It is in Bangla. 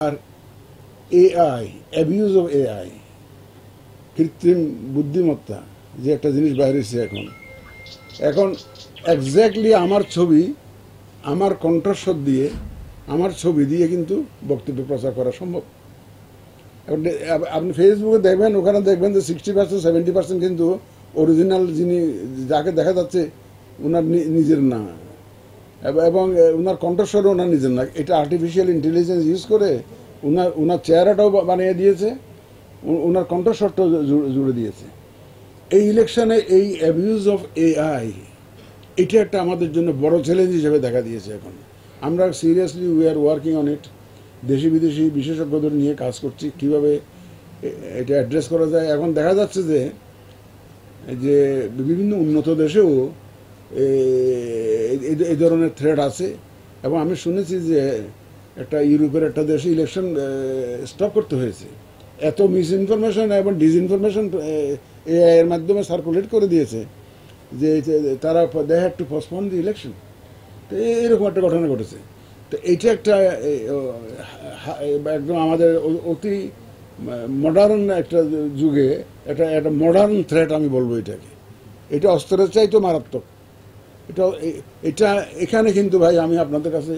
R AI, abuse of AI, কৃত্রিম বুদ্ধিমত্তা যে একটা জিনিস বাইরেছে এখন এক্স্যাক্টলি আমার ছবি, আমার কণ্ঠস্বর দিয়ে, আমার ছবি দিয়ে কিন্তু বক্তব্য প্রচার করা সম্ভব। এখন আপনি ফেসবুকে দেখবেন, ওখানে দেখবেন যে 60% 70% কিন্তু অরিজিনাল যিনি যাকে দেখা যাচ্ছে ওনার নিজের না, এবং ওনার কণ্ঠস্বরও ওনার নিজের না। এটা আর্টিফিশিয়াল ইন্টেলিজেন্স ইউজ করে ওনার চেহারাটাও বানিয়ে দিয়েছে, ওনার কণ্ঠস্বরটাও জুড়ে দিয়েছে। এই ইলেকশনে এই অ্যাবিউজ অফ এআই, এটা একটা আমাদের জন্য বড় চ্যালেঞ্জ হিসেবে দেখা দিয়েছে। এখন আমরা seriously we are working on it. দেশি বিদেশি বিশেষজ্ঞদের নিয়ে কাজ করছি কীভাবে এটা অ্যাড্রেস করা যায়। এখন দেখা যাচ্ছে যে বিভিন্ন উন্নত দেশেও এই ধরনের থ্রেট আছে, এবং আমি শুনেছি যে একটা ইউরোপের একটা দেশে ইলেকশন স্টপ করতে হয়েছে। এত মিস ইনফরমেশন এবং ডিসইনফরমেশন এআই এর মাধ্যমে সার্কুলেট করে দিয়েছে যে তারা they had to postpone the election. তো এরকম একটা ঘটনা ঘটেছে। তো এইটা একটা একদম আমাদের অতি মডার্ন একটা যুগে একটা মডার্ন থ্রেট আমি বলবো এটাকে। এটা অস্ত্রের চাইতেও মারাত্মক। এটা এখানে কিন্তু ভাই আমি আপনাদের কাছে